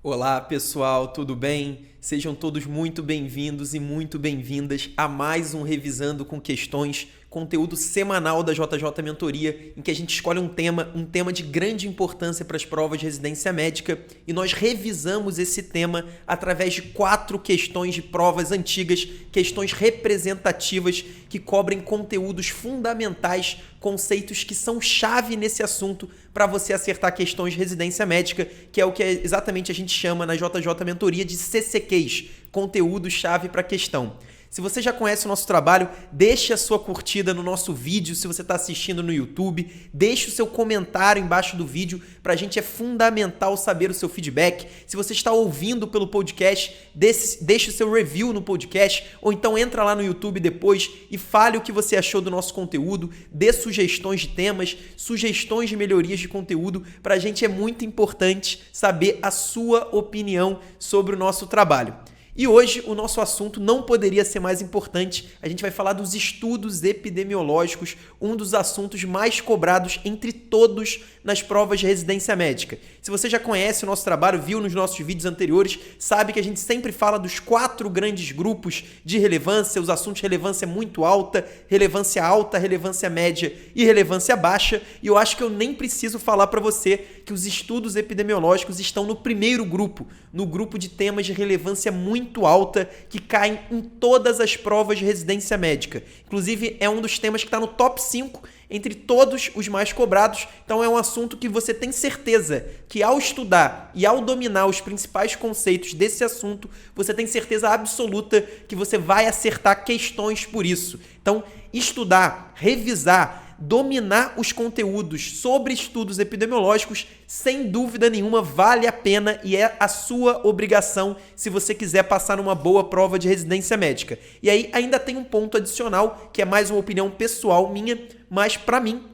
Olá pessoal, tudo bem? Sejam todos muito bem-vindos e muito bem-vindas a mais um Revisando com Questões, conteúdo semanal da JJ Mentoria, em que a gente escolhe um tema de grande importância para as provas de residência médica e nós revisamos esse tema através de 4 questões de provas antigas, questões representativas que cobrem conteúdos fundamentais, conceitos que são chave nesse assunto para você acertar questões de residência médica, que é o que exatamente a gente chama na JJ Mentoria de CCQs, conteúdo-chave para a questão. Se você já conhece o nosso trabalho, deixe a sua curtida no nosso vídeo se você está assistindo no YouTube, deixe o seu comentário embaixo do vídeo, para a gente é fundamental saber o seu feedback. Se você está ouvindo pelo podcast, deixe o seu review no podcast, ou então entra lá no YouTube depois e fale o que você achou do nosso conteúdo, dê sugestões de temas, sugestões de melhorias de conteúdo, para a gente é muito importante saber a sua opinião sobre o nosso trabalho. E hoje o nosso assunto não poderia ser mais importante. A gente vai falar dos estudos epidemiológicos, um dos assuntos mais cobrados entre todos nas provas de residência médica. Se você já conhece o nosso trabalho, viu nos nossos vídeos anteriores, sabe que a gente sempre fala dos 4 grandes grupos de relevância, os assuntos de relevância muito alta, relevância média e relevância baixa. E eu acho que eu nem preciso falar para você que os estudos epidemiológicos estão no primeiro grupo, no grupo de temas de relevância muito alta que caem em todas as provas de residência médica. Inclusive, é um dos temas que está no top 5 entre todos os mais cobrados. Então, é um assunto que você tem certeza que ao estudar e ao dominar os principais conceitos desse assunto, você tem certeza absoluta que você vai acertar questões por isso. Então, estudar, revisar, dominar os conteúdos sobre estudos epidemiológicos, sem dúvida nenhuma, vale a pena e é a sua obrigação se você quiser passar numa boa prova de residência médica. E aí ainda tem um ponto adicional, que é mais uma opinião pessoal minha, mas para mim,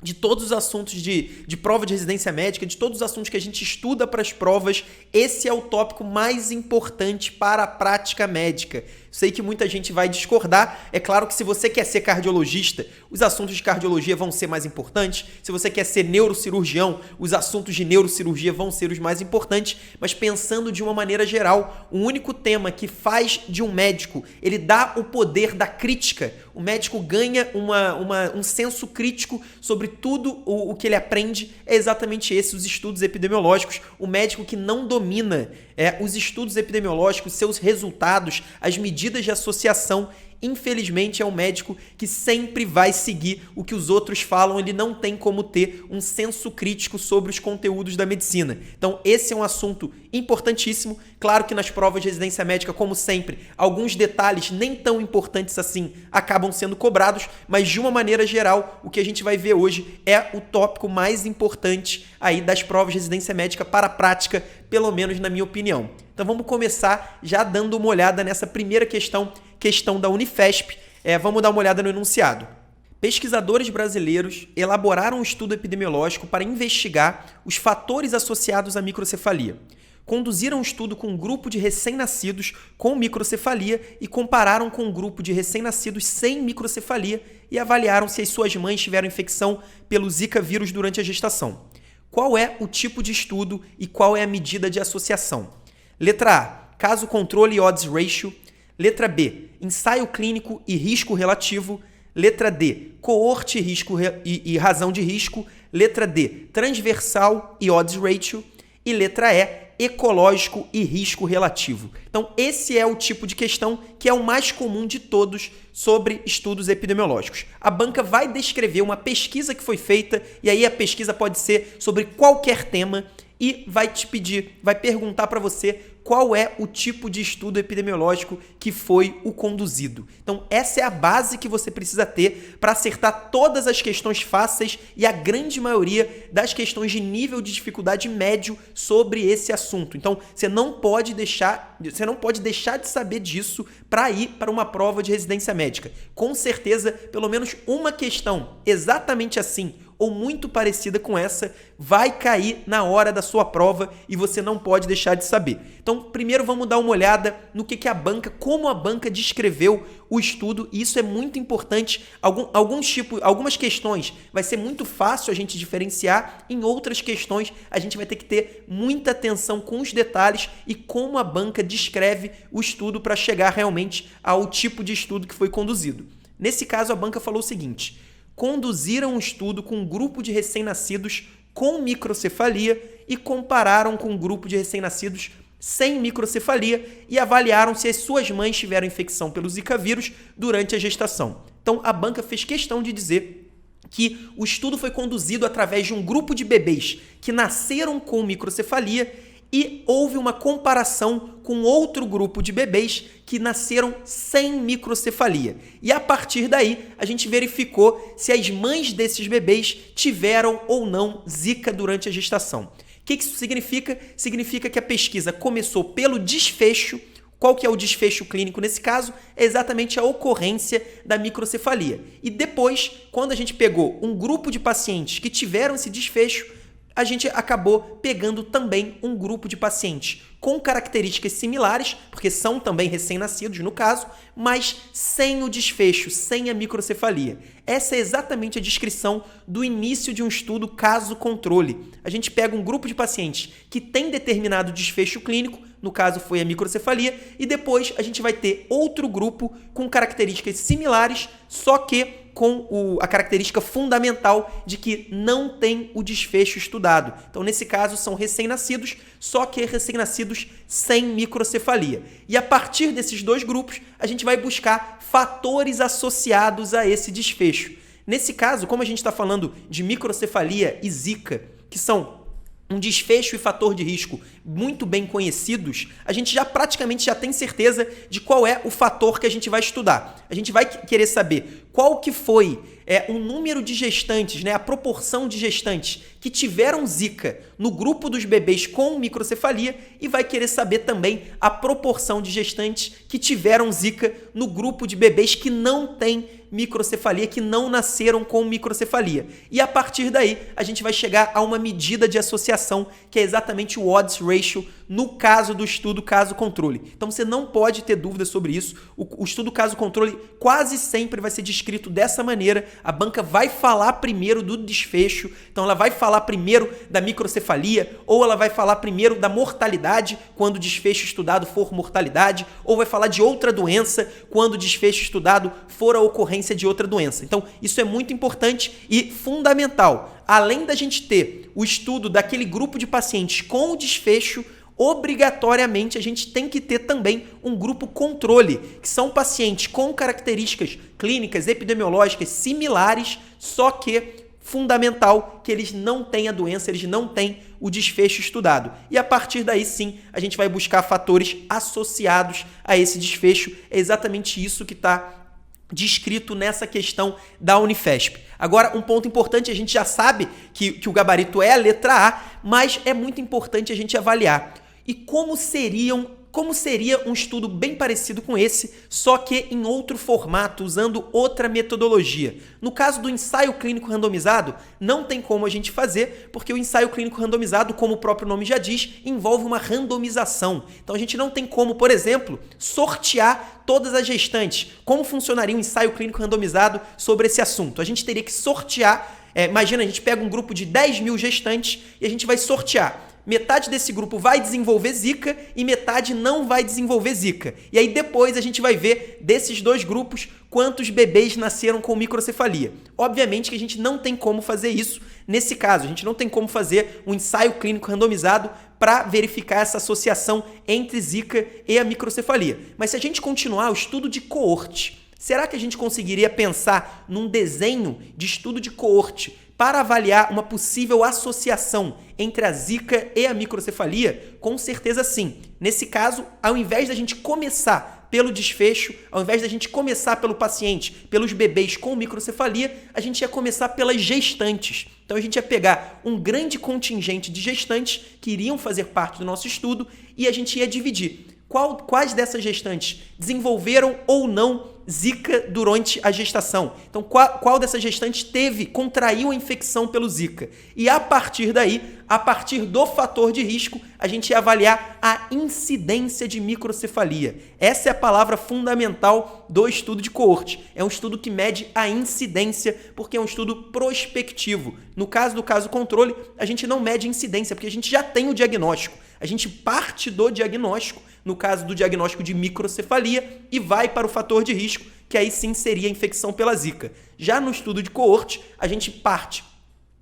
de todos os assuntos de prova de residência médica, de todos os assuntos que a gente estuda para as provas, esse é o tópico mais importante para a prática médica. Sei que muita gente vai discordar. É claro que se você quer ser cardiologista, os assuntos de cardiologia vão ser mais importantes. Se você quer ser neurocirurgião, os assuntos de neurocirurgia vão ser os mais importantes. Mas pensando de uma maneira geral, o único tema que faz de um médico, ele dá o poder da crítica. O médico ganha um senso crítico sobre tudo o que ele aprende, é exatamente esse, os estudos epidemiológicos. O médico que não domina os estudos epidemiológicos, seus resultados, as medidas de associação, infelizmente é um médico que sempre vai seguir o que os outros falam, ele não tem como ter um senso crítico sobre os conteúdos da medicina. Então esse é um assunto importantíssimo. Claro que nas provas de residência médica, como sempre, alguns detalhes nem tão importantes assim acabam sendo cobrados, mas de uma maneira geral, o que a gente vai ver hoje é o tópico mais importante aí das provas de residência médica para a prática, pelo menos na minha opinião. Então vamos começar já dando uma olhada nessa primeira questão da Unifesp. Vamos dar uma olhada no enunciado. Pesquisadores brasileiros elaboraram um estudo epidemiológico para investigar os fatores associados à microcefalia. Conduziram um estudo com um grupo de recém-nascidos com microcefalia e compararam com um grupo de recém-nascidos sem microcefalia e avaliaram se as suas mães tiveram infecção pelo Zika vírus durante a gestação. Qual é o tipo de estudo e qual é a medida de associação? Letra A, caso controle e odds ratio. Letra B, ensaio clínico e risco relativo. Letra D, coorte risco e razão de risco. Letra D, transversal e odds ratio. E letra E, ecológico e risco relativo. Então, esse é o tipo de questão que é o mais comum de todos sobre estudos epidemiológicos. A banca vai descrever uma pesquisa que foi feita, e aí a pesquisa pode ser sobre qualquer tema, e vai te pedir, vai perguntar para você qual é o tipo de estudo epidemiológico que foi o conduzido. Então, essa é a base que você precisa ter para acertar todas as questões fáceis e a grande maioria das questões de nível de dificuldade médio sobre esse assunto. Então, você não pode deixar de saber disso para ir para uma prova de residência médica. Com certeza, pelo menos uma questão exatamente assim, ou muito parecida com essa vai cair na hora da sua prova e você não pode deixar de saber. Então, primeiro vamos dar uma olhada no que a banca, como a banca descreveu o estudo, e isso é muito importante. Algumas questões vai ser muito fácil a gente diferenciar, em outras questões a gente vai ter que ter muita atenção com os detalhes e como a banca descreve o estudo para chegar realmente ao tipo de estudo que foi conduzido. Nesse caso, a banca falou o seguinte: conduziram um estudo com um grupo de recém-nascidos com microcefalia e compararam com um grupo de recém-nascidos sem microcefalia e avaliaram se as suas mães tiveram infecção pelo Zika vírus durante a gestação. Então, a banca fez questão de dizer que o estudo foi conduzido através de um grupo de bebês que nasceram com microcefalia e houve uma comparação com outro grupo de bebês que nasceram sem microcefalia. E a partir daí, a gente verificou se as mães desses bebês tiveram ou não Zika durante a gestação. O que isso significa? Significa que a pesquisa começou pelo desfecho. Qual que é o desfecho clínico nesse caso? É exatamente a ocorrência da microcefalia. E depois, quando a gente pegou um grupo de pacientes que tiveram esse desfecho, a gente acabou pegando também um grupo de pacientes com características similares, porque são também recém-nascidos no caso, mas sem o desfecho, sem a microcefalia. Essa é exatamente a descrição do início de um estudo caso-controle. A gente pega um grupo de pacientes que tem determinado desfecho clínico, no caso foi a microcefalia, e depois a gente vai ter outro grupo com características similares, só que com a característica fundamental de que não tem o desfecho estudado. Então, nesse caso, são recém-nascidos, só que recém-nascidos sem microcefalia. E a partir desses dois grupos, a gente vai buscar fatores associados a esse desfecho. Nesse caso, como a gente está falando de microcefalia e Zika, que são um desfecho e fator de risco muito bem conhecidos, a gente praticamente já tem certeza de qual é o fator que a gente vai estudar. A gente vai querer saber qual que foi o número de gestantes, a proporção de gestantes que tiveram Zika no grupo dos bebês com microcefalia e vai querer saber também a proporção de gestantes que tiveram Zika no grupo de bebês que não têm microcefalia, que não nasceram com microcefalia. E a partir daí, a gente vai chegar a uma medida de associação, que é exatamente o odds ratio no caso do estudo caso-controle. Então, você não pode ter dúvida sobre isso. O estudo caso-controle quase sempre vai ser descrito dessa maneira. A banca vai falar primeiro do desfecho, então ela vai falar primeiro da microcefalia, ou ela vai falar primeiro da mortalidade, quando o desfecho estudado for mortalidade, ou vai falar de outra doença, quando o desfecho estudado for a ocorrência de outra doença. Então, isso é muito importante e fundamental. Além da gente ter o estudo daquele grupo de pacientes com o desfecho, obrigatoriamente a gente tem que ter também um grupo controle, que são pacientes com características clínicas, epidemiológicas similares, só que fundamental que eles não têm a doença, eles não têm o desfecho estudado. E a partir daí sim, a gente vai buscar fatores associados a esse desfecho. É exatamente isso que está descrito nessa questão da Unifesp. Agora, um ponto importante, a gente já sabe que o gabarito é a letra A, mas é muito importante a gente avaliar. E como seria um estudo bem parecido com esse, só que em outro formato, usando outra metodologia. No caso do ensaio clínico randomizado, não tem como a gente fazer, porque o ensaio clínico randomizado, como o próprio nome já diz, envolve uma randomização. Então a gente não tem como, por exemplo, sortear todas as gestantes. Como funcionaria um ensaio clínico randomizado sobre esse assunto? A gente teria que sortear, imagina, a gente pega um grupo de 10 mil gestantes e a gente vai sortear. Metade desse grupo vai desenvolver Zika e metade não vai desenvolver Zika. E aí depois a gente vai ver desses dois grupos quantos bebês nasceram com microcefalia. Obviamente que a gente não tem como fazer isso nesse caso. A gente não tem como fazer um ensaio clínico randomizado para verificar essa associação entre Zika e a microcefalia. Mas se a gente continuar o estudo de coorte, será que a gente conseguiria pensar num desenho de estudo de coorte para avaliar uma possível associação entre a Zika e a microcefalia? Com certeza sim. Nesse caso, ao invés da gente começar pelo desfecho, ao invés da gente começar pelo paciente, pelos bebês com microcefalia, a gente ia começar pelas gestantes. Então a gente ia pegar um grande contingente de gestantes que iriam fazer parte do nosso estudo e a gente ia dividir quais dessas gestantes desenvolveram ou não Zika durante a gestação. Então, qual dessas gestantes contraiu a infecção pelo Zika? E a partir daí, a partir do fator de risco, a gente ia avaliar a incidência de microcefalia. Essa é a palavra fundamental do estudo de coorte. É um estudo que mede a incidência, porque é um estudo prospectivo. No caso do caso controle, a gente não mede a incidência, porque a gente já tem o diagnóstico. A gente parte do diagnóstico, no caso do diagnóstico de microcefalia, e vai para o fator de risco, que aí sim seria a infecção pela Zika. Já no estudo de coorte, a gente parte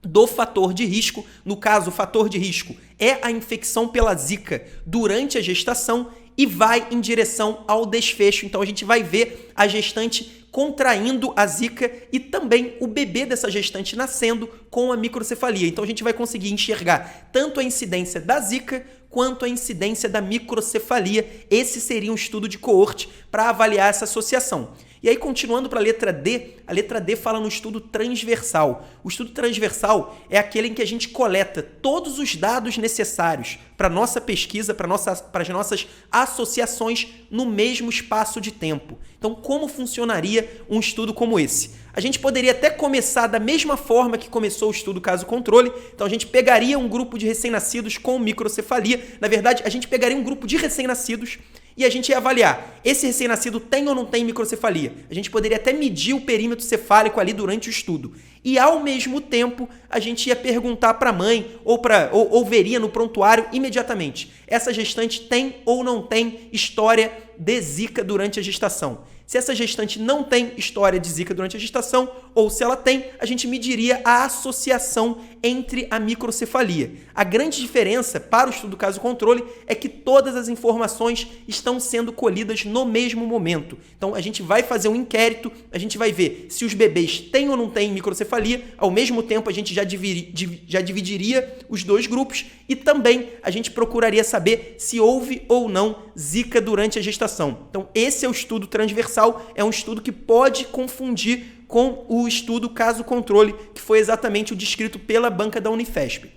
do fator de risco. No caso, o fator de risco é a infecção pela Zika durante a gestação e vai em direção ao desfecho. Então, a gente vai ver a gestante contraindo a Zika e também o bebê dessa gestante nascendo com a microcefalia. Então, a gente vai conseguir enxergar tanto a incidência da Zika quanto a incidência da microcefalia. Esse seria um estudo de coorte para avaliar essa associação. E aí, continuando para a letra D fala no estudo transversal. O estudo transversal é aquele em que a gente coleta todos os dados necessários para a nossa pesquisa, para as nossas associações no mesmo espaço de tempo. Então, como funcionaria um estudo como esse? A gente poderia até começar da mesma forma que começou o estudo caso-controle. Então, a gente pegaria um grupo de recém-nascidos com microcefalia. Na verdade, a gente pegaria um grupo de recém-nascidos e a gente ia avaliar, esse recém-nascido tem ou não tem microcefalia? A gente poderia até medir o perímetro cefálico ali durante o estudo. E, ao mesmo tempo, a gente ia perguntar para a mãe ou veria no prontuário imediatamente, essa gestante tem ou não tem história de Zika durante a gestação? Se essa gestante não tem história de Zika durante a gestação, ou se ela tem, a gente mediria a associação entre a microcefalia. A grande diferença para o estudo caso-controle é que todas as informações estão sendo colhidas no mesmo momento. Então, a gente vai fazer um inquérito, a gente vai ver se os bebês têm ou não têm microcefalia, ao mesmo tempo a gente já dividiria os dois grupos e também a gente procuraria saber se houve ou não Zika durante a gestação. Então, esse é o estudo transversal, é um estudo que pode confundir com o estudo caso-controle, que foi exatamente o descrito pela banca da Unifesp.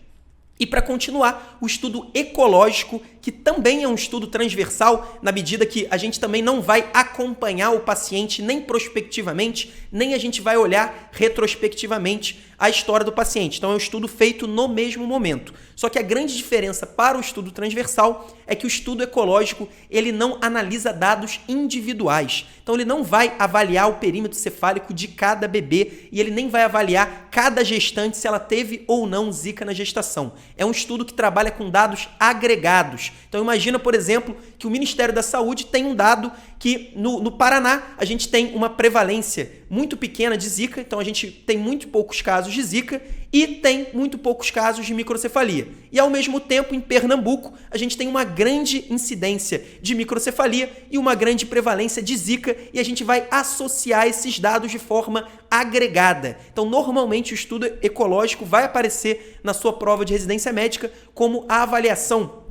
E para continuar, o estudo ecológico, que também é um estudo transversal, na medida que a gente também não vai acompanhar o paciente nem prospectivamente, nem a gente vai olhar retrospectivamente a história do paciente. Então é um estudo feito no mesmo momento. Só que a grande diferença para o estudo transversal é que o estudo ecológico ele não analisa dados individuais. Então ele não vai avaliar o perímetro cefálico de cada bebê e ele nem vai avaliar cada gestante se ela teve ou não Zika na gestação. É um estudo que trabalha com dados agregados. Então imagina, por exemplo, que o Ministério da Saúde tem um dado que no Paraná a gente tem uma prevalência muito pequena de Zika, então a gente tem muito poucos casos de Zika e tem muito poucos casos de microcefalia. E ao mesmo tempo, em Pernambuco, a gente tem uma grande incidência de microcefalia e uma grande prevalência de Zika e a gente vai associar esses dados de forma agregada. Então, normalmente, o estudo ecológico vai aparecer na sua prova de residência médica como a avaliação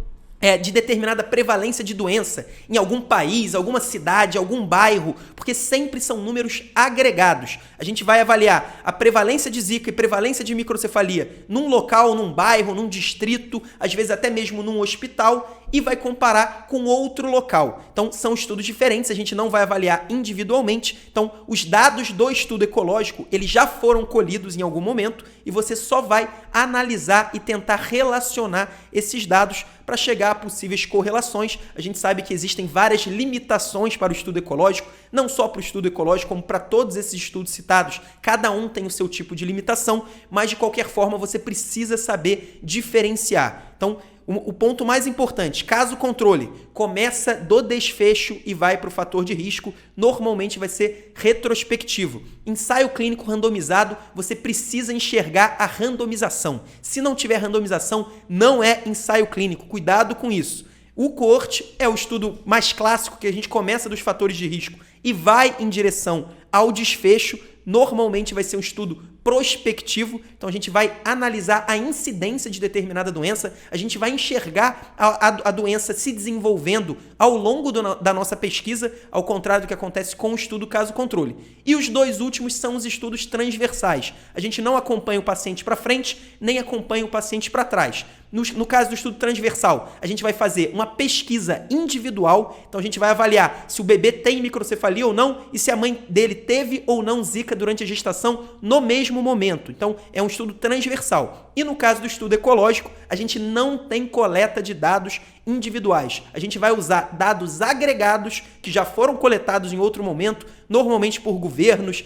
de determinada prevalência de doença em algum país, alguma cidade, algum bairro, porque sempre são números agregados. A gente vai avaliar a prevalência de Zika e prevalência de microcefalia num local, num bairro, num distrito, às vezes até mesmo num hospital, e vai comparar com outro local. Então, são estudos diferentes, a gente não vai avaliar individualmente. Então, os dados do estudo ecológico, eles já foram colhidos em algum momento e você só vai analisar e tentar relacionar esses dados para chegar a possíveis correlações. A gente sabe que existem várias limitações para o estudo ecológico, não só para o estudo ecológico, como para todos esses estudos citados. Cada um tem o seu tipo de limitação, mas de qualquer forma você precisa saber diferenciar. Então, o ponto mais importante, caso controle, começa do desfecho e vai para o fator de risco, normalmente vai ser retrospectivo. Ensaio clínico randomizado, você precisa enxergar a randomização. Se não tiver randomização, não é ensaio clínico, cuidado com isso. O coorte é o estudo mais clássico que a gente começa dos fatores de risco e vai em direção ao desfecho. Normalmente vai ser um estudo prospectivo, então a gente vai analisar a incidência de determinada doença, a gente vai enxergar a doença se desenvolvendo ao longo da nossa pesquisa, ao contrário do que acontece com o estudo caso-controle. E os dois últimos são os estudos transversais. A gente não acompanha o paciente para frente, nem acompanha o paciente para trás. No caso do estudo transversal, a gente vai fazer uma pesquisa individual, então a gente vai avaliar se o bebê tem microcefalia ou não e se a mãe dele teve ou não zika durante a gestação no mesmo momento. Então, é um estudo transversal. E no caso do estudo ecológico, a gente não tem coleta de dados individuais. A gente vai usar dados agregados que já foram coletados em outro momento, normalmente por governos,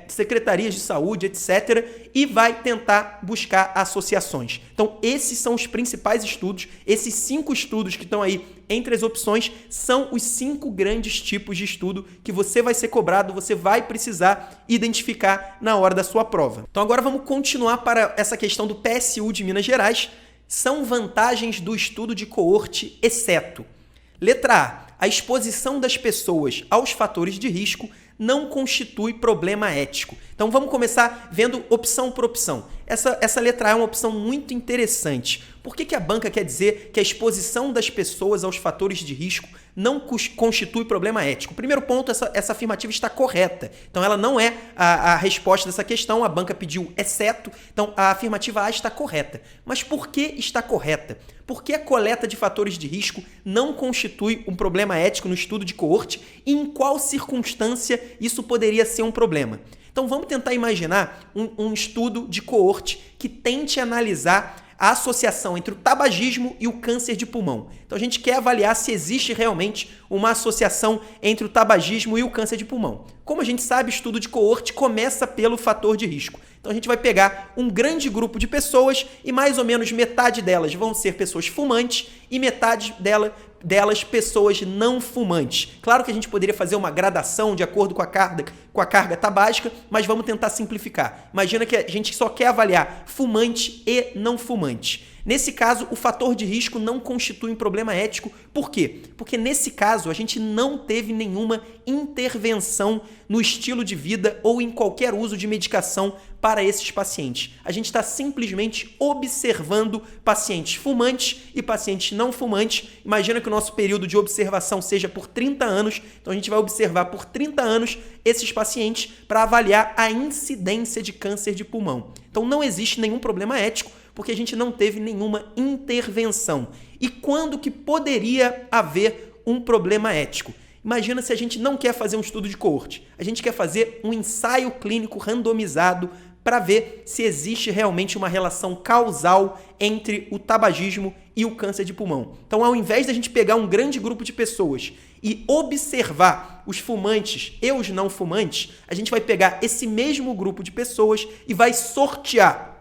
secretarias de saúde, etc., e vai tentar buscar associações. Então, esses são os principais estudos. Esses 5 estudos que estão aí entre as opções são os 5 grandes tipos de estudo que você vai ser cobrado, você vai precisar identificar na hora da sua prova. Então, agora vamos continuar para essa questão do PSU de Minas Gerais. São vantagens do estudo de coorte, exceto. Letra A. A exposição das pessoas aos fatores de risco não constitui problema ético. Então vamos começar vendo opção por opção. Essa letra A é uma opção muito interessante. Por que a banca quer dizer que a exposição das pessoas aos fatores de risco não constitui problema ético? Primeiro ponto, essa afirmativa está correta. Então ela não é a resposta dessa questão, a banca pediu exceto, então a afirmativa A está correta. Mas por que está correta? Porque a coleta de fatores de risco não constitui um problema ético no estudo de coorte e em qual circunstância isso poderia ser um problema? Então vamos tentar imaginar um estudo de coorte que tente analisar a associação entre o tabagismo e o câncer de pulmão. Então a gente quer avaliar se existe realmente uma associação entre o tabagismo e o câncer de pulmão. Como a gente sabe, o estudo de coorte começa pelo fator de risco. Então a gente vai pegar um grande grupo de pessoas e mais ou menos metade delas vão ser pessoas fumantes e metade delas pessoas não fumantes. Claro que a gente poderia fazer uma gradação de acordo com a carga tabágica, mas vamos tentar simplificar. Imagina que a gente só quer avaliar fumante e não fumante. Nesse caso, o fator de risco não constitui um problema ético. Por quê? Porque nesse caso, a gente não teve nenhuma intervenção no estilo de vida ou em qualquer uso de medicação para esses pacientes. A gente está simplesmente observando pacientes fumantes e pacientes não fumantes. Imagina que o nosso período de observação seja por 30 anos. Então, a gente vai observar por 30 anos esses pacientes para avaliar a incidência de câncer de pulmão. Então, não existe nenhum problema ético, porque a gente não teve nenhuma intervenção. E quando que poderia haver um problema ético? Imagina se a gente não quer fazer um estudo de coorte, a gente quer fazer um ensaio clínico randomizado para ver se existe realmente uma relação causal entre o tabagismo e o câncer de pulmão. Então, ao invés da gente pegar um grande grupo de pessoas e observar os fumantes e os não fumantes, a gente vai pegar esse mesmo grupo de pessoas e vai sortear.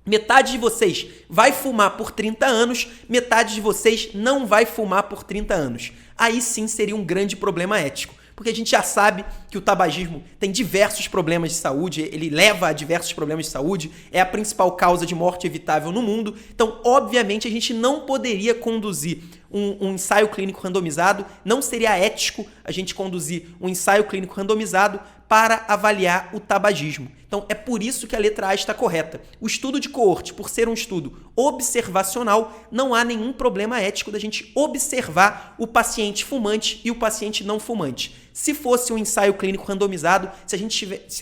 Metade de vocês vai fumar por 30 anos, metade de vocês não vai fumar por 30 anos. Aí sim seria um grande problema ético, porque a gente já sabe que o tabagismo tem diversos problemas de saúde, ele leva a diversos problemas de saúde, é a principal causa de morte evitável no mundo. Então, obviamente, a gente não poderia conduzir um ensaio clínico randomizado, não seria ético a gente conduzir um ensaio clínico randomizado para avaliar o tabagismo. Então, é por isso que a letra A está correta. O estudo de coorte, por ser um estudo observacional, não há nenhum problema ético da gente observar o paciente fumante e o paciente não fumante. Se fosse um ensaio clínico randomizado, se a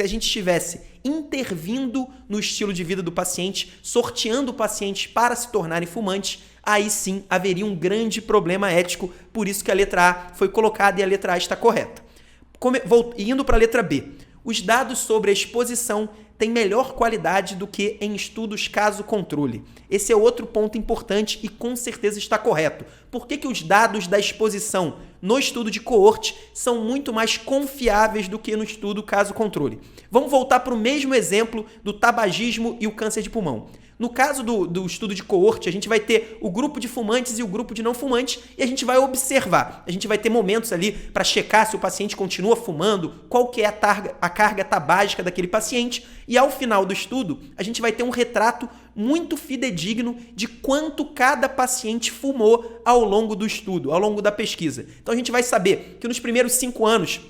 gente estivesse intervindo no estilo de vida do paciente, sorteando pacientes para se tornarem fumantes, aí sim haveria um grande problema ético, por isso que a letra A foi colocada e a letra A está correta. Indo para a letra B. Os dados sobre a exposição têm melhor qualidade do que em estudos caso-controle. Esse é outro ponto importante e com certeza está correto. Por que os dados da exposição no estudo de coorte são muito mais confiáveis do que no estudo caso-controle? Vamos voltar para o mesmo exemplo do tabagismo e o câncer de pulmão. No caso do estudo de coorte, a gente vai ter o grupo de fumantes e o grupo de não fumantes e a gente vai observar. A gente vai ter momentos ali para checar se o paciente continua fumando, qual que é a carga tabágica daquele paciente e ao final do estudo, a gente vai ter um retrato muito fidedigno de quanto cada paciente fumou ao longo do estudo, ao longo da pesquisa. Então a gente vai saber que nos primeiros 5 anos,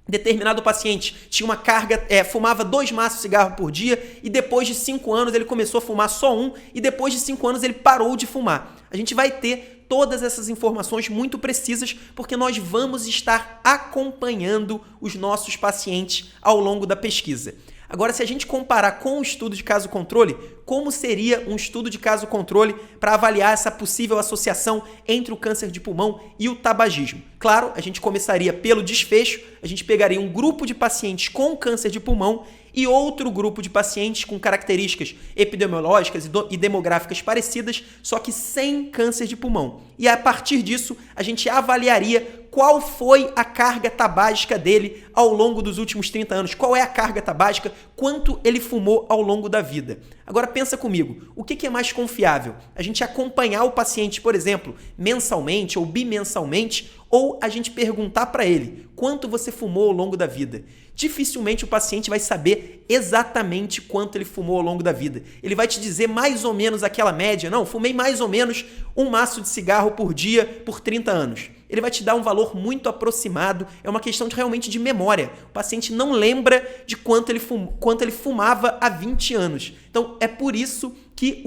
determinado paciente tinha uma carga, fumava 2 maços de cigarro por dia e depois de 5 anos ele começou a fumar só 1 e depois de 5 anos ele parou de fumar. A gente vai ter todas essas informações muito precisas porque nós vamos estar acompanhando os nossos pacientes ao longo da pesquisa. Agora, se a gente comparar com o estudo de caso-controle, como seria um estudo de caso-controle para avaliar essa possível associação entre o câncer de pulmão e o tabagismo? Claro, a gente começaria pelo desfecho, a gente pegaria um grupo de pacientes com câncer de pulmão e outro grupo de pacientes com características epidemiológicas e demográficas parecidas, só que sem câncer de pulmão. E a partir disso, a gente avaliaria qual foi a carga tabágica dele ao longo dos últimos 30 anos, qual é a carga tabágica, quanto ele fumou ao longo da vida. Agora pensa comigo, o que é mais confiável? A gente acompanhar o paciente, por exemplo, mensalmente ou bimensalmente, ou a gente perguntar para ele quanto você fumou ao longo da vida? Dificilmente o paciente vai saber exatamente quanto ele fumou ao longo da vida. Ele vai te dizer mais ou menos aquela média. Não, fumei mais ou menos um maço de cigarro por dia por 30 anos. Ele vai te dar um valor muito aproximado, é uma questão realmente de memória. O paciente não lembra de quanto ele fumava há 20 anos. Então, é por isso que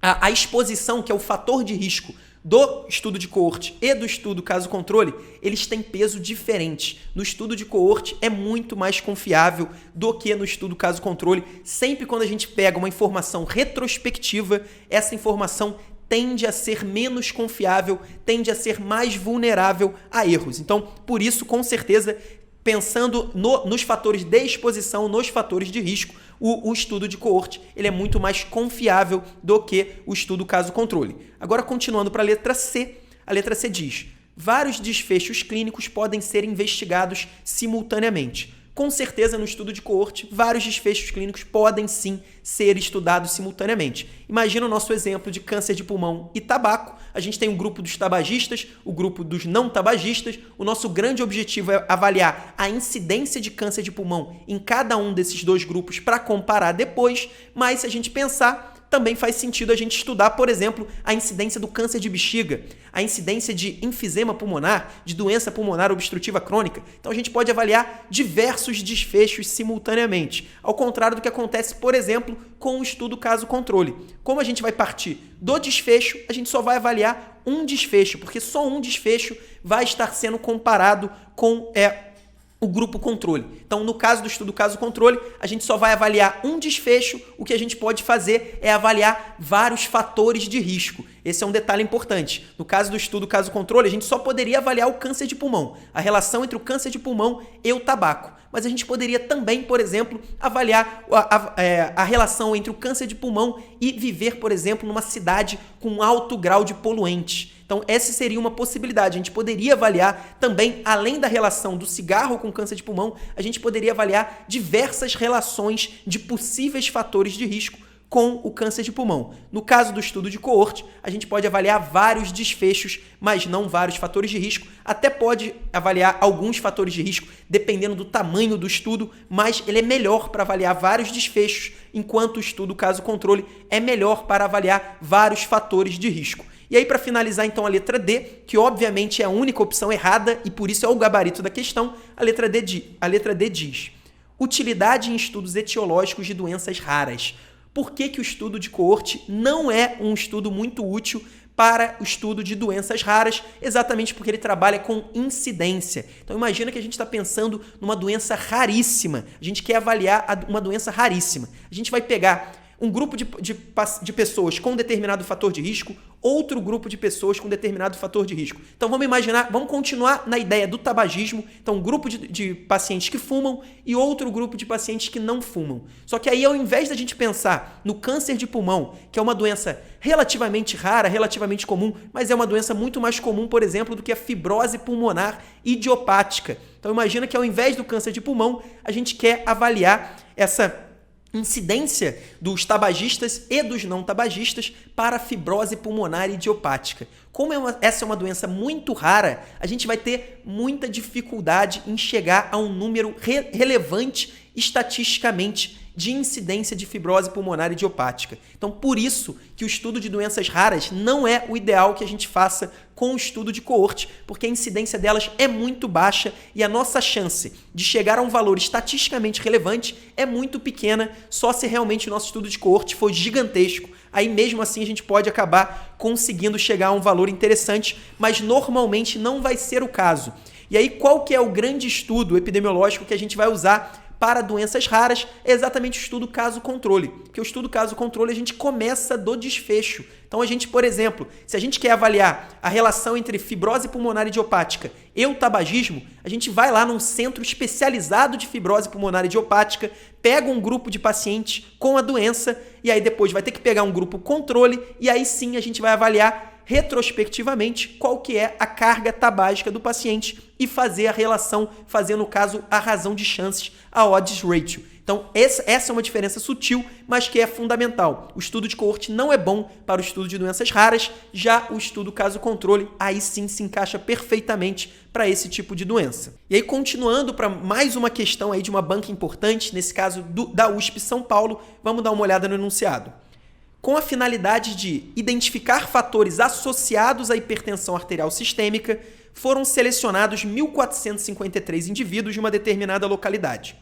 a exposição, que é o fator de risco do estudo de coorte e do estudo caso-controle, eles têm peso diferente. No estudo de coorte é muito mais confiável do que no estudo caso-controle. Sempre quando a gente pega uma informação retrospectiva, essa informação tende a ser menos confiável, tende a ser mais vulnerável a erros. Então, por isso, com certeza, pensando nos fatores de exposição, nos fatores de risco, o estudo de coorte ele é muito mais confiável do que o estudo caso-controle. Agora, continuando para a letra C, a letra C diz: vários desfechos clínicos podem ser investigados simultaneamente. Com certeza, no estudo de coorte, vários desfechos clínicos podem sim ser estudados simultaneamente. Imagina o nosso exemplo de câncer de pulmão e tabaco. A gente tem um grupo dos tabagistas, o grupo dos não tabagistas. O nosso grande objetivo é avaliar a incidência de câncer de pulmão em cada um desses dois grupos para comparar depois. Mas se a gente pensar, também faz sentido a gente estudar, por exemplo, a incidência do câncer de bexiga, a incidência de enfisema pulmonar, de doença pulmonar obstrutiva crônica. Então a gente pode avaliar diversos desfechos simultaneamente, ao contrário do que acontece, por exemplo, com o estudo caso-controle. Como a gente vai partir do desfecho, a gente só vai avaliar um desfecho, porque só um desfecho vai estar sendo comparado com o grupo controle. Então, no caso do estudo caso-controle, a gente só vai avaliar um desfecho. O que a gente pode fazer é avaliar vários fatores de risco. Esse é um detalhe importante. No caso do estudo caso-controle, a gente só poderia avaliar o câncer de pulmão, a relação entre o câncer de pulmão e o tabaco. Mas a gente poderia também, por exemplo, avaliar a relação entre o câncer de pulmão e viver, por exemplo, numa cidade com alto grau de poluentes. Então, essa seria uma possibilidade. A gente poderia avaliar também, além da relação do cigarro com câncer de pulmão, a gente poderia avaliar diversas relações de possíveis fatores de risco com o câncer de pulmão. No caso do estudo de coorte, a gente pode avaliar vários desfechos, mas não vários fatores de risco. Até pode avaliar alguns fatores de risco, dependendo do tamanho do estudo, mas ele é melhor para avaliar vários desfechos, enquanto o estudo caso-controle é melhor para avaliar vários fatores de risco. E aí, para finalizar, então, a letra D, que obviamente é a única opção errada e por isso é o gabarito da questão, a letra D diz: utilidade em estudos etiológicos de doenças raras. Por que o estudo de coorte não é um estudo muito útil para o estudo de doenças raras? Exatamente porque ele trabalha com incidência. Então imagina que a gente está pensando numa doença raríssima. A gente quer avaliar uma doença raríssima. A gente vai pegar um grupo de pessoas com determinado fator de risco, outro grupo de pessoas com determinado fator de risco. Então vamos continuar na ideia do tabagismo. Então um grupo de pacientes que fumam e outro grupo de pacientes que não fumam. Só que aí, ao invés da gente pensar no câncer de pulmão, que é uma doença relativamente rara, relativamente comum, mas é uma doença muito mais comum, por exemplo, do que a fibrose pulmonar idiopática. Então imagina que ao invés do câncer de pulmão, a gente quer avaliar essa incidência dos tabagistas e dos não tabagistas para a fibrose pulmonar idiopática. Como essa é uma doença muito rara, a gente vai ter muita dificuldade em chegar a um número relevante estatisticamente de incidência de fibrose pulmonar idiopática. Então, por isso que o estudo de doenças raras não é o ideal que a gente faça com o estudo de coorte, porque a incidência delas é muito baixa e a nossa chance de chegar a um valor estatisticamente relevante é muito pequena, só se realmente o nosso estudo de coorte for gigantesco. Aí, mesmo assim, a gente pode acabar conseguindo chegar a um valor interessante, mas normalmente não vai ser o caso. E aí, qual que é o grande estudo epidemiológico que a gente vai usar para doenças raras é exatamente o estudo caso-controle. Porque o estudo caso-controle a gente começa do desfecho. Então a gente, por exemplo, se a gente quer avaliar a relação entre fibrose pulmonar idiopática e o tabagismo, a gente vai lá num centro especializado de fibrose pulmonar idiopática, pega um grupo de pacientes com a doença e aí depois vai ter que pegar um grupo controle e aí sim a gente vai avaliar retrospectivamente qual que é a carga tabágica do paciente e fazer a relação, fazer no caso a razão de chances, a odds ratio. Então essa é uma diferença sutil, mas que é fundamental. O estudo de coorte não é bom para o estudo de doenças raras, já o estudo caso-controle aí sim se encaixa perfeitamente para esse tipo de doença. E aí continuando para mais uma questão aí de uma banca importante, nesse caso da USP São Paulo, vamos dar uma olhada no enunciado. Com a finalidade de identificar fatores associados à hipertensão arterial sistêmica, foram selecionados 1.453 indivíduos de uma determinada localidade.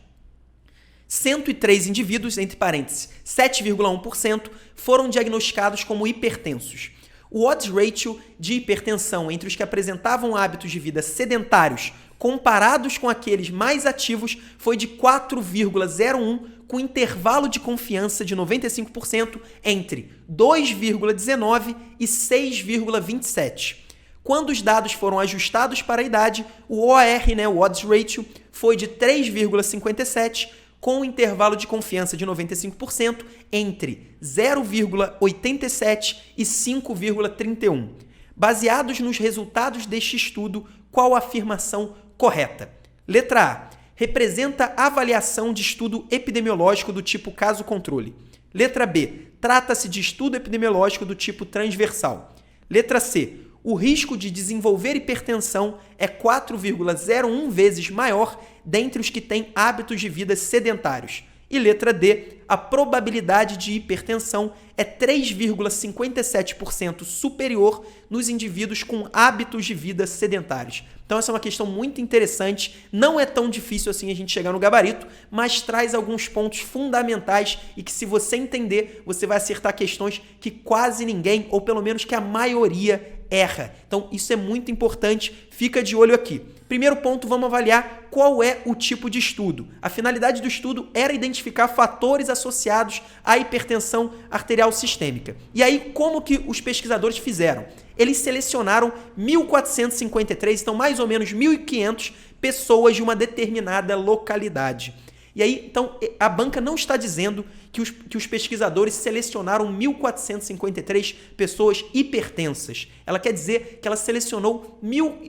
103 indivíduos, entre parênteses, 7,1%, foram diagnosticados como hipertensos. O odds ratio de hipertensão entre os que apresentavam hábitos de vida sedentários comparados com aqueles mais ativos foi de 4,01, com intervalo de confiança de 95% entre 2,19 e 6,27. Quando os dados foram ajustados para a idade, o OR, o odds ratio, foi de 3,57, com um intervalo de confiança de 95% entre 0,87 e 5,31. Baseados nos resultados deste estudo, qual a afirmação correta? Letra A. Representa avaliação de estudo epidemiológico do tipo caso-controle. Letra B. Trata-se de estudo epidemiológico do tipo transversal. Letra C. O risco de desenvolver hipertensão é 4,01 vezes maior dentre os que têm hábitos de vida sedentários. E letra D, a probabilidade de hipertensão é 3,57% superior nos indivíduos com hábitos de vida sedentários. Então essa é uma questão muito interessante, não é tão difícil assim a gente chegar no gabarito, mas traz alguns pontos fundamentais e que se você entender, você vai acertar questões que quase ninguém, ou pelo menos que a maioria, erra. Então isso é muito importante, fica de olho aqui. Primeiro ponto, vamos avaliar qual é o tipo de estudo. A finalidade do estudo era identificar fatores associados à hipertensão arterial sistêmica. E aí, como que os pesquisadores fizeram? Eles selecionaram 1.453, então mais ou menos 1.500 pessoas de uma determinada localidade. E aí, então, a banca não está dizendo que os pesquisadores selecionaram 1.453 pessoas hipertensas. Ela quer dizer que ela selecionou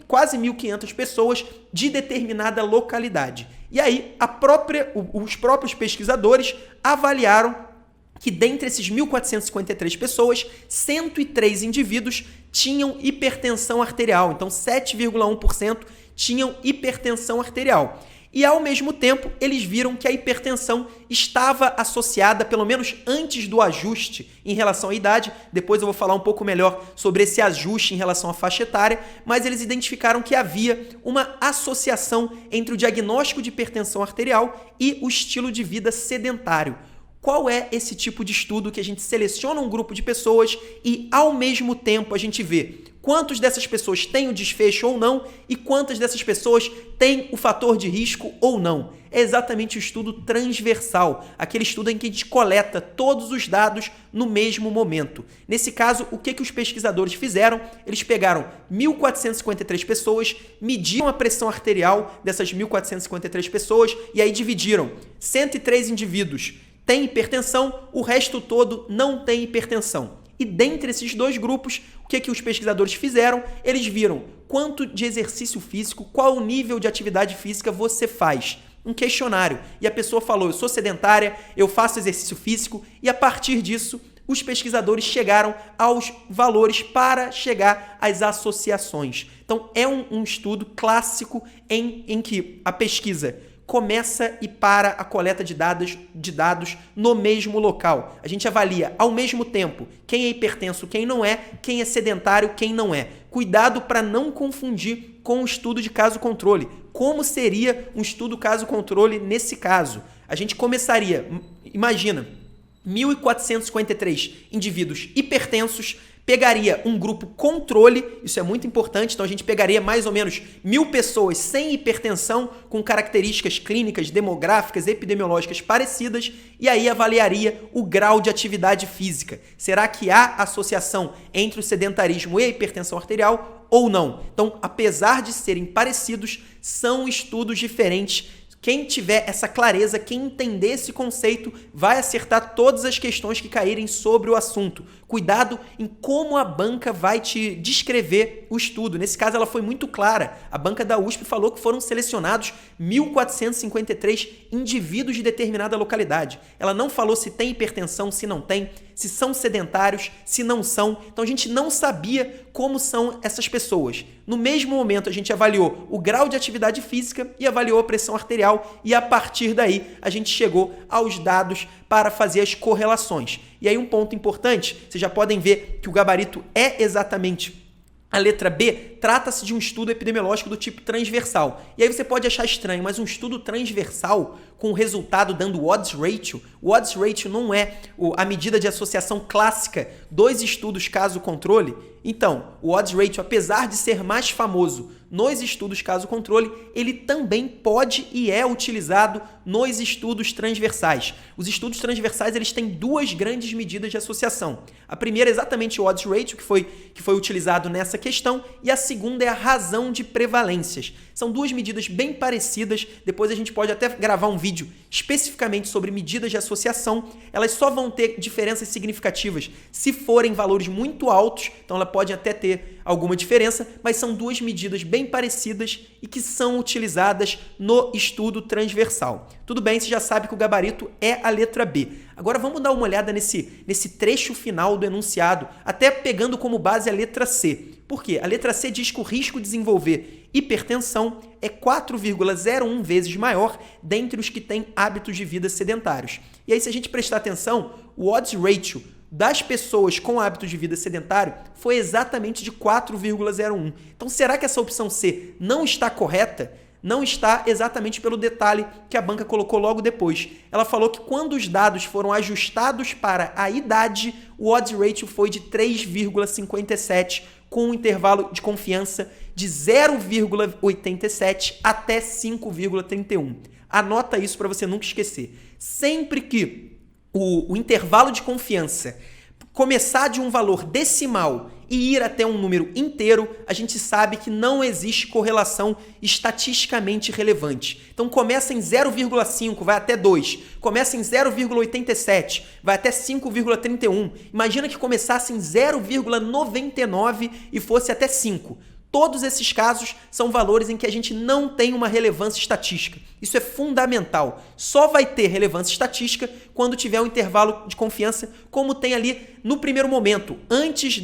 quase 1.500 pessoas de determinada localidade. E aí, os próprios pesquisadores avaliaram que dentre esses 1.453 pessoas, 103 indivíduos tinham hipertensão arterial. Então, 7,1% tinham hipertensão arterial. E, ao mesmo tempo, eles viram que a hipertensão estava associada, pelo menos antes do ajuste em relação à idade. Depois eu vou falar um pouco melhor sobre esse ajuste em relação à faixa etária, mas eles identificaram que havia uma associação entre o diagnóstico de hipertensão arterial e o estilo de vida sedentário. Qual é esse tipo de estudo que a gente seleciona um grupo de pessoas e, ao mesmo tempo, a gente vê quantas dessas pessoas têm o desfecho ou não e quantas dessas pessoas têm o fator de risco ou não? É exatamente o estudo transversal, aquele estudo em que a gente coleta todos os dados no mesmo momento. Nesse caso, o que os pesquisadores fizeram? Eles pegaram 1.453 pessoas, mediram a pressão arterial dessas 1.453 pessoas e aí dividiram 103 indivíduos tem hipertensão, o resto todo não tem hipertensão. E dentre esses dois grupos, o que os pesquisadores fizeram? Eles viram quanto de exercício físico, qual o nível de atividade física você faz. Um questionário. E a pessoa falou, eu sou sedentária, eu faço exercício físico, e a partir disso, os pesquisadores chegaram aos valores para chegar às associações. Então, é um estudo clássico em que a pesquisa começa e para a coleta de dados no mesmo local. A gente avalia ao mesmo tempo quem é hipertenso, quem não é, quem é sedentário, quem não é. Cuidado para não confundir com o estudo de caso-controle. Como seria um estudo caso-controle nesse caso? A gente começaria, imagina, 1.453 indivíduos hipertensos, pegaria um grupo controle, isso é muito importante, então a gente pegaria mais ou menos 1.000 pessoas sem hipertensão, com características clínicas, demográficas, epidemiológicas parecidas, e aí avaliaria o grau de atividade física. Será que há associação entre o sedentarismo e a hipertensão arterial ou não? Então, apesar de serem parecidos, são estudos diferentes. Quem tiver essa clareza, quem entender esse conceito, vai acertar todas as questões que caírem sobre o assunto. Cuidado em como a banca vai te descrever o estudo. Nesse caso, ela foi muito clara. A banca da USP falou que foram selecionados 1.453 indivíduos de determinada localidade. Ela não falou se tem hipertensão, se não tem, se são sedentários, se não são. Então, a gente não sabia como são essas pessoas. No mesmo momento, a gente avaliou o grau de atividade física e avaliou a pressão arterial, e a partir daí a gente chegou aos dados para fazer as correlações. E aí um ponto importante, vocês já podem ver que o gabarito é exatamente a letra B. Trata-se de um estudo epidemiológico do tipo transversal. E aí você pode achar estranho, mas um estudo transversal com o resultado dando odds ratio, o odds ratio não é a medida de associação clássica dos estudos caso-controle. Então, o odds ratio, apesar de ser mais famoso nos estudos caso-controle, ele também pode e é utilizado nos estudos transversais. Os estudos transversais, eles têm duas grandes medidas de associação. A primeira é exatamente o odds ratio, que foi utilizado nessa questão, e a segunda é a razão de prevalências. São duas medidas bem parecidas, depois a gente pode até gravar um vídeo especificamente sobre medidas de associação. Elas só vão ter diferenças significativas se forem valores muito altos, então ela pode até ter alguma diferença, mas são duas medidas bem parecidas e que são utilizadas no estudo transversal. Tudo bem, você já sabe que o gabarito é a letra B. Agora vamos dar uma olhada nesse trecho final do enunciado, até pegando como base a letra C. Por quê? A letra C diz que o risco de desenvolver hipertensão é 4,01 vezes maior dentre os que têm hábitos de vida sedentários. E aí, se a gente prestar atenção, o odds ratio das pessoas com hábito de vida sedentário foi exatamente de 4,01. Então, será que essa opção C não está correta? Não está, exatamente pelo detalhe que a banca colocou logo depois. Ela falou que quando os dados foram ajustados para a idade, o odds ratio foi de 3,57, com um intervalo de confiança de 0,87 até 5,31. Anota isso para você nunca esquecer. Sempre que o intervalo de confiança começar de um valor decimal e ir até um número inteiro, a gente sabe que não existe correlação estatisticamente relevante. Então começa em 0,5, vai até 2. Começa em 0,87, vai até 5,31. Imagina que começasse em 0,99 e fosse até 5. Todos esses casos são valores em que a gente não tem uma relevância estatística. Isso é fundamental. Só vai ter relevância estatística quando tiver um intervalo de confiança, como tem ali no primeiro momento, antes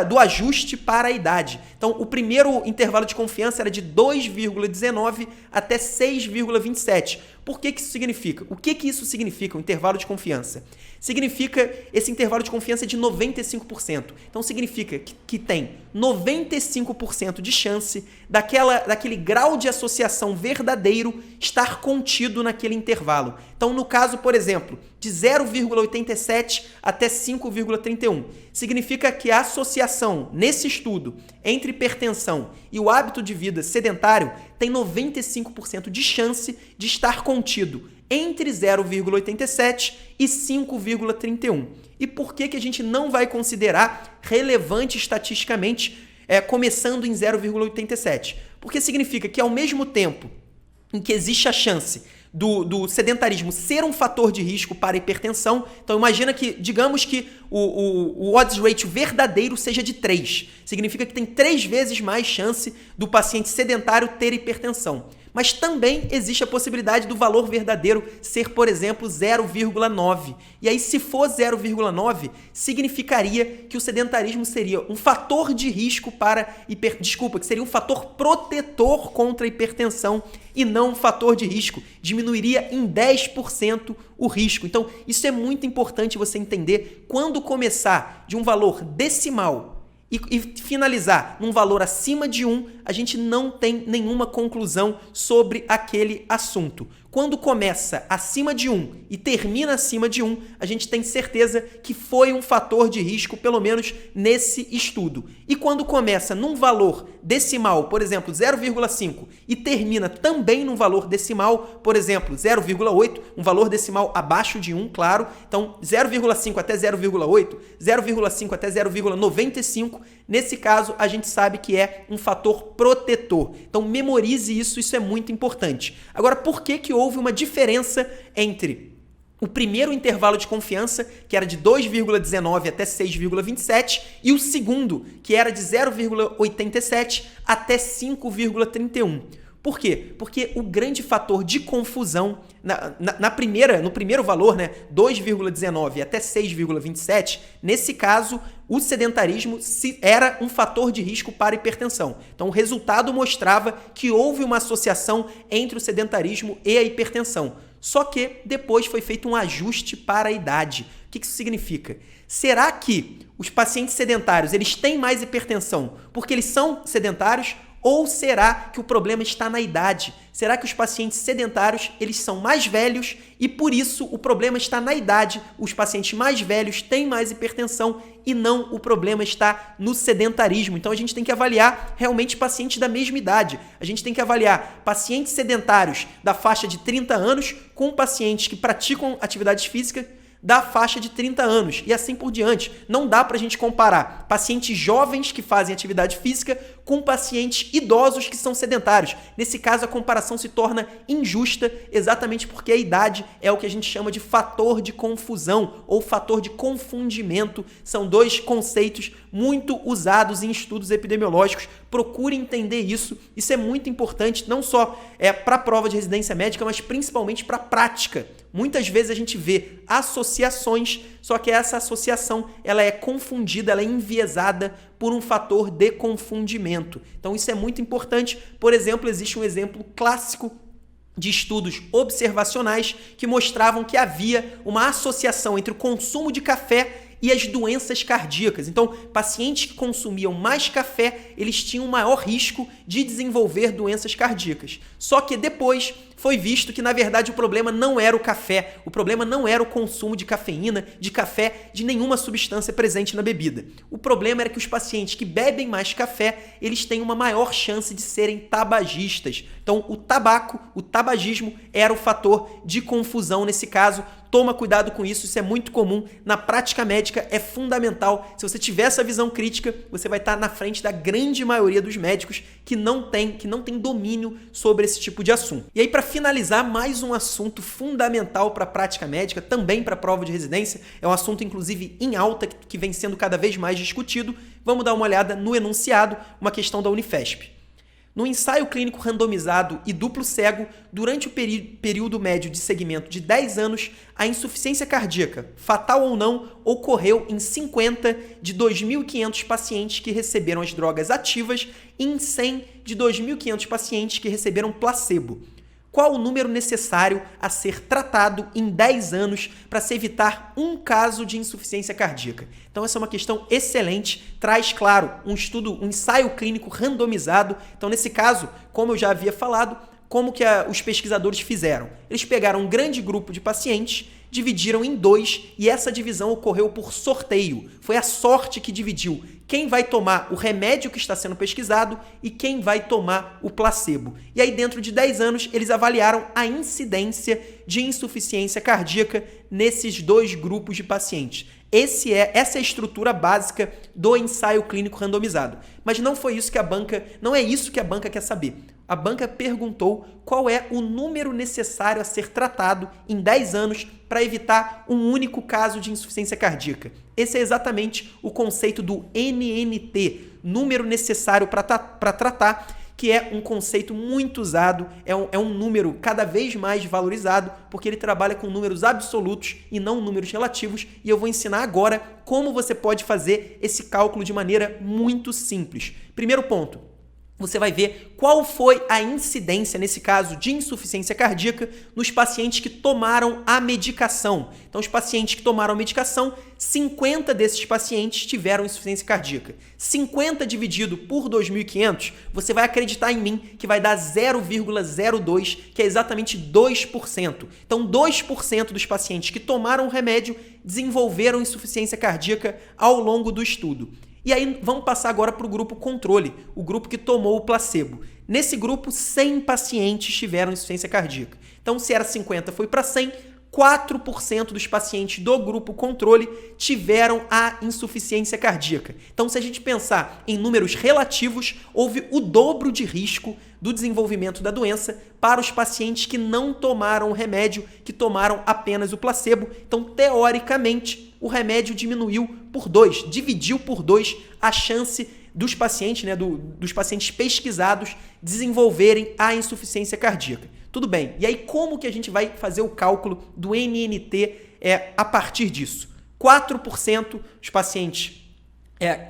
do ajuste para a idade. Então, o primeiro intervalo de confiança era de 2,19 até 6,27. Por que isso significa? O que isso significa, o intervalo de confiança? Significa esse intervalo de confiança de 95%. Então, significa que tem 95% de chance daquele grau de associação verdadeiro estar contido naquele intervalo. Então, no caso, por exemplo, de 0,87 até 5,31, significa que a associação nesse estudo entre hipertensão e o hábito de vida sedentário tem 95% de chance de estar contido entre 0,87 e 5,31. E por que a gente não vai considerar relevante estatisticamente começando em 0,87? Porque significa que ao mesmo tempo em que existe a chance do sedentarismo ser um fator de risco para a hipertensão, então imagina que, digamos que o odds ratio verdadeiro seja de 3. Significa que tem 3 vezes mais chance do paciente sedentário ter hipertensão. Mas também existe a possibilidade do valor verdadeiro ser, por exemplo, 0,9. E aí, se for 0,9, significaria que o sedentarismo seria um fator de risco para que seria um fator protetor contra a hipertensão e não um fator de risco. Diminuiria em 10% o risco. Então, isso é muito importante você entender. Quando começar de um valor decimal e finalizar num valor acima de 1, a gente não tem nenhuma conclusão sobre aquele assunto. Quando começa acima de 1 e termina acima de 1, a gente tem certeza que foi um fator de risco, pelo menos nesse estudo. E quando começa num valor decimal, por exemplo, 0,5, e termina também num valor decimal, por exemplo, 0,8, um valor decimal abaixo de 1, claro. Então, 0,5 até 0,8, 0,5 até 0,95, nesse caso, a gente sabe que é um fator protetor. Então, memorize isso, isso é muito importante. Agora, por que houve uma diferença entre o primeiro intervalo de confiança, que era de 2,19 até 6,27, e o segundo, que era de 0,87 até 5,31? Por quê? Porque o grande fator de confusão no primeiro valor, né, 2,19 até 6,27, nesse caso, o sedentarismo era um fator de risco para hipertensão. Então, o resultado mostrava que houve uma associação entre o sedentarismo e a hipertensão. Só que depois foi feito um ajuste para a idade. O que isso significa? Será que os pacientes sedentários eles têm mais hipertensão porque eles são sedentários? Ou será que o problema está na idade? Será que os pacientes sedentários eles são mais velhos e por isso o problema está na idade? Os pacientes mais velhos têm mais hipertensão e não o problema está no sedentarismo. Então a gente tem que avaliar realmente pacientes da mesma idade. A gente tem que avaliar pacientes sedentários da faixa de 30 anos com pacientes que praticam atividades físicas da faixa de 30 anos e assim por diante. Não dá para a gente comparar pacientes jovens que fazem atividade física com pacientes idosos que são sedentários. Nesse caso, a comparação se torna injusta exatamente porque a idade é o que a gente chama de fator de confusão ou fator de confundimento. São dois conceitos muito usados em estudos epidemiológicos. Procure entender isso. Isso é muito importante, não só para a prova de residência médica, mas principalmente para a prática. Muitas vezes a gente vê associações, só que essa associação ela é confundida, ela é enviesada por um fator de confundimento. Então isso é muito importante. Por exemplo, existe um exemplo clássico de estudos observacionais que mostravam que havia uma associação entre o consumo de café e as doenças cardíacas. Então, pacientes que consumiam mais café, eles tinham maior risco de desenvolver doenças cardíacas. Só que depois foi visto que, na verdade, o problema não era o café, o problema não era o consumo de cafeína, de café, de nenhuma substância presente na bebida. O problema era que os pacientes que bebem mais café, eles têm uma maior chance de serem tabagistas. Então, o tabaco, o tabagismo, era o fator de confusão nesse caso. Toma cuidado com isso, isso é muito comum. Na prática médica é fundamental. Se você tiver essa visão crítica, você vai estar na frente da grande maioria dos médicos que não tem domínio sobre esse tipo de assunto. E aí, para finalizar, mais um assunto fundamental para a prática médica, também para a prova de residência, é um assunto inclusive em alta, que vem sendo cada vez mais discutido. Vamos dar uma olhada no enunciado, uma questão da Unifesp. No ensaio clínico randomizado e duplo cego, durante o período médio de segmento de 10 anos, a insuficiência cardíaca, fatal ou não, ocorreu em 50 de 2.500 pacientes que receberam as drogas ativas e em 100 de 2.500 pacientes que receberam placebo. Qual o número necessário a ser tratado em 10 anos para se evitar um caso de insuficiência cardíaca? Então essa é uma questão excelente, traz, claro, um ensaio clínico randomizado. Então nesse caso, como eu já havia falado, como que os pesquisadores fizeram? Eles pegaram um grande grupo de pacientes, dividiram em 2 e essa divisão ocorreu por sorteio. Foi a sorte que dividiu quem vai tomar o remédio que está sendo pesquisado e quem vai tomar o placebo. E aí, dentro de 10 anos, eles avaliaram a incidência de insuficiência cardíaca nesses 2 grupos de pacientes. Essa é a estrutura básica do ensaio clínico randomizado. Mas não é isso que a banca quer saber. A banca perguntou qual é o número necessário a ser tratado em 10 anos para evitar um único caso de insuficiência cardíaca. Esse é exatamente o conceito do NNT, número necessário para tratar, que é um conceito muito usado, é um número cada vez mais valorizado, porque ele trabalha com números absolutos e não números relativos, e eu vou ensinar agora como você pode fazer esse cálculo de maneira muito simples. Primeiro ponto, você vai ver qual foi a incidência, nesse caso, de insuficiência cardíaca nos pacientes que tomaram a medicação. Então, os pacientes que tomaram a medicação, 50 desses pacientes tiveram insuficiência cardíaca. 50 dividido por 2.500, você vai acreditar em mim que vai dar 0,02, que é exatamente 2%. Então, 2% dos pacientes que tomaram o remédio desenvolveram insuficiência cardíaca ao longo do estudo. E aí vamos passar agora para o grupo controle, o grupo que tomou o placebo. Nesse grupo, 100 pacientes tiveram insuficiência cardíaca. Então, se era 50, foi para 100, 4% dos pacientes do grupo controle tiveram a insuficiência cardíaca. Então, se a gente pensar em números relativos, houve o dobro de risco do desenvolvimento da doença para os pacientes que não tomaram o remédio, que tomaram apenas o placebo. Então, teoricamente, o remédio diminuiu por 2, dividiu por 2 a chance dos pacientes, dos pacientes pesquisados desenvolverem a insuficiência cardíaca. Tudo bem. E aí, como que a gente vai fazer o cálculo do NNT a partir disso? 4% os pacientes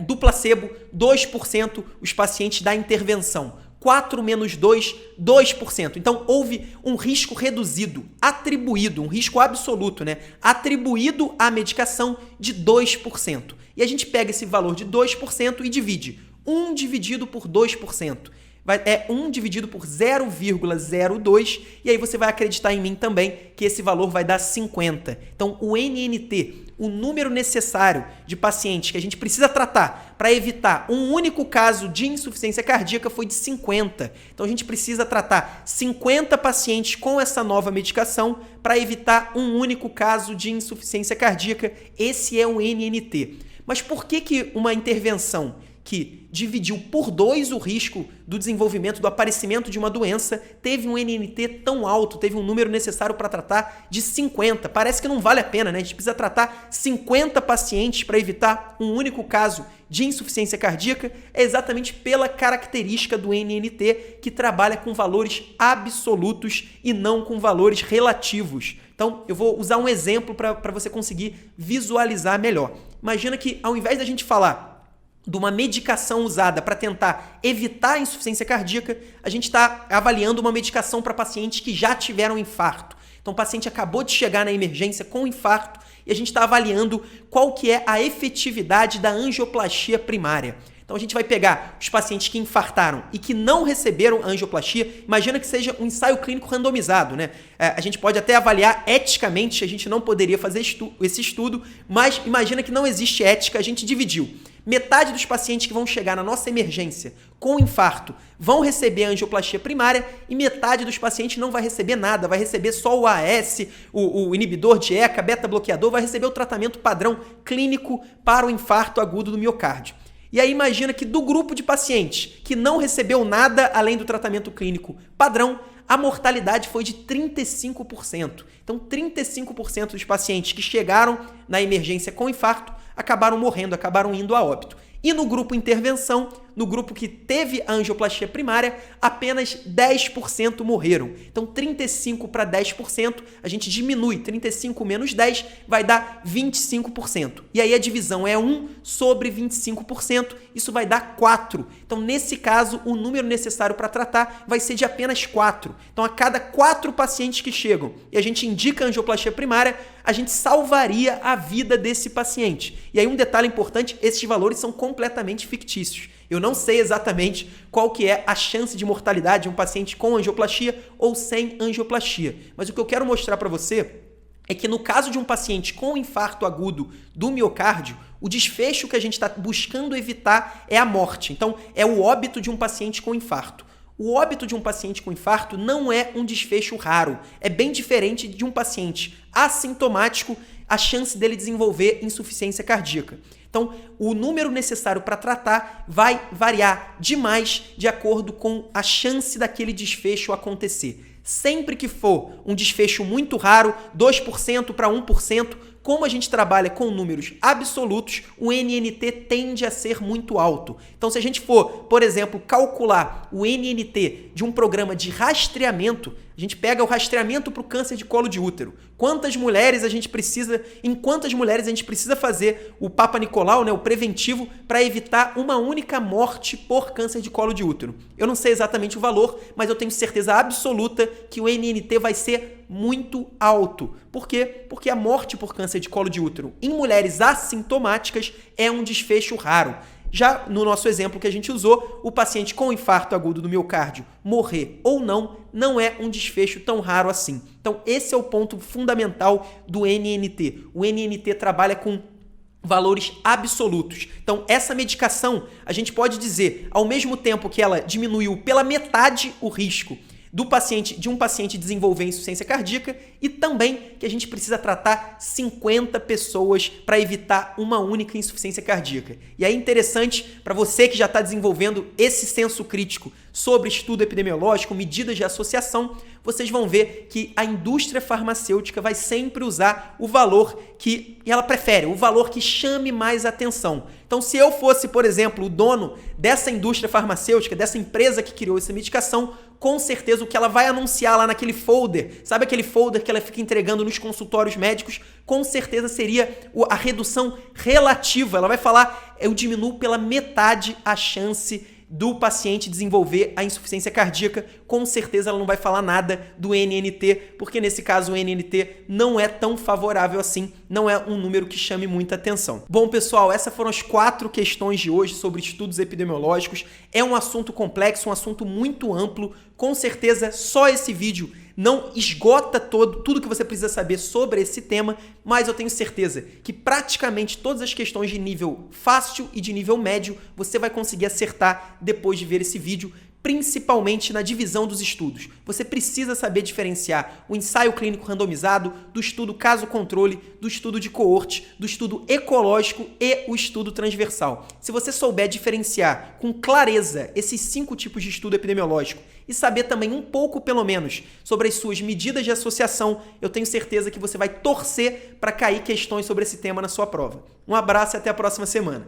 do placebo, 2% os pacientes da intervenção. 4 menos 2, 2%. Então, houve um risco reduzido, atribuído, um risco absoluto, atribuído à medicação de 2%. E a gente pega esse valor de 2% e divide. 1 dividido por 2%. É 1 dividido por 0,02, e aí você vai acreditar em mim também que esse valor vai dar 50. Então, o NNT, o número necessário de pacientes que a gente precisa tratar para evitar um único caso de insuficiência cardíaca foi de 50. Então, a gente precisa tratar 50 pacientes com essa nova medicação para evitar um único caso de insuficiência cardíaca. Esse é o NNT. Mas por que uma intervenção que dividiu por 2 o risco do desenvolvimento, do aparecimento de uma doença, teve um NNT tão alto, teve um número necessário para tratar de 50? Parece que não vale a pena, A gente precisa tratar 50 pacientes para evitar um único caso de insuficiência cardíaca. É exatamente pela característica do NNT, que trabalha com valores absolutos e não com valores relativos. Então, eu vou usar um exemplo para você conseguir visualizar melhor. Imagina que, ao invés da gente falar de uma medicação usada para tentar evitar a insuficiência cardíaca, a gente está avaliando uma medicação para pacientes que já tiveram infarto. Então, o paciente acabou de chegar na emergência com infarto e a gente está avaliando qual que é a efetividade da angioplastia primária. Então, a gente vai pegar os pacientes que infartaram e que não receberam angioplastia. Imagina que seja um ensaio clínico randomizado, A gente pode até avaliar eticamente, a gente não poderia fazer esse estudo, mas imagina que não existe ética, a gente dividiu. Metade dos pacientes que vão chegar na nossa emergência com infarto vão receber a angioplastia primária e metade dos pacientes não vai receber nada, vai receber só o AS, o inibidor de ECA, beta-bloqueador, vai receber o tratamento padrão clínico para o infarto agudo do miocárdio. E aí imagina que do grupo de pacientes que não recebeu nada além do tratamento clínico padrão, a mortalidade foi de 35%. Então, 35% dos pacientes que chegaram na emergência com infarto acabaram morrendo, acabaram indo a óbito. E no grupo intervenção, no grupo que teve a angioplastia primária, apenas 10% morreram. Então, 35 para 10%, a gente diminui. 35 menos 10 vai dar 25%. E aí a divisão é 1 sobre 25%, isso vai dar 4. Então, nesse caso, o número necessário para tratar vai ser de apenas 4. Então, a cada 4 pacientes que chegam e a gente indica a angioplastia primária, a gente salvaria a vida desse paciente. E aí um detalhe importante, esses valores são completamente fictícios. Eu não sei exatamente qual que é a chance de mortalidade de um paciente com angioplastia ou sem angioplastia. Mas o que eu quero mostrar para você é que no caso de um paciente com infarto agudo do miocárdio, o desfecho que a gente está buscando evitar é a morte. Então, é o óbito de um paciente com infarto. O óbito de um paciente com infarto não é um desfecho raro. É bem diferente de um paciente assintomático, a chance dele desenvolver insuficiência cardíaca. Então, o número necessário para tratar vai variar demais de acordo com a chance daquele desfecho acontecer. Sempre que for um desfecho muito raro, 2% para 1%, como a gente trabalha com números absolutos, o NNT tende a ser muito alto. Então, se a gente for, por exemplo, calcular o NNT de um programa de rastreamento, A gente pega o rastreamento para o câncer de colo de útero. Em quantas mulheres a gente precisa fazer o Papa Nicolau, né, o preventivo, para evitar uma única morte por câncer de colo de útero. Eu não sei exatamente o valor, mas eu tenho certeza absoluta que o NNT vai ser muito alto. Por quê? Porque a morte por câncer de colo de útero em mulheres assintomáticas é um desfecho raro. Já no nosso exemplo que a gente usou, o paciente com infarto agudo do miocárdio morrer ou não é um desfecho tão raro assim. Então, esse é o ponto fundamental do NNT. O NNT trabalha com valores absolutos. Então, essa medicação, a gente pode dizer, ao mesmo tempo que ela diminuiu pela metade o risco de um paciente desenvolver insuficiência cardíaca, e também que a gente precisa tratar 50 pessoas para evitar uma única insuficiência cardíaca. E é interessante para você que já está desenvolvendo esse senso crítico sobre estudo epidemiológico, medidas de associação, vocês vão ver que a indústria farmacêutica vai sempre usar o valor que ela prefere, o valor que chame mais atenção. Então, se eu fosse, por exemplo, o dono dessa indústria farmacêutica, dessa empresa que criou essa medicação, com certeza o que ela vai anunciar lá naquele folder, sabe aquele folder que ela fica entregando nos consultórios médicos, com certeza seria a redução relativa. Ela vai falar, eu diminuo pela metade a chance do paciente desenvolver a insuficiência cardíaca. Com certeza ela não vai falar nada do NNT, porque nesse caso o NNT não é tão favorável assim, não é um número que chame muita atenção. Bom, pessoal, essas foram as 4 questões de hoje sobre estudos epidemiológicos. É um assunto complexo, um assunto muito amplo. Com certeza só esse vídeo não esgota tudo que você precisa saber sobre esse tema, mas eu tenho certeza que praticamente todas as questões de nível fácil e de nível médio você vai conseguir acertar depois de ver esse vídeo, principalmente na divisão dos estudos. Você precisa saber diferenciar o ensaio clínico randomizado do estudo caso-controle, do estudo de coorte, do estudo ecológico e o estudo transversal. Se você souber diferenciar com clareza esses 5 tipos de estudo epidemiológico e saber também um pouco, pelo menos, sobre as suas medidas de associação, eu tenho certeza que você vai torcer para cair questões sobre esse tema na sua prova. Um abraço e até a próxima semana.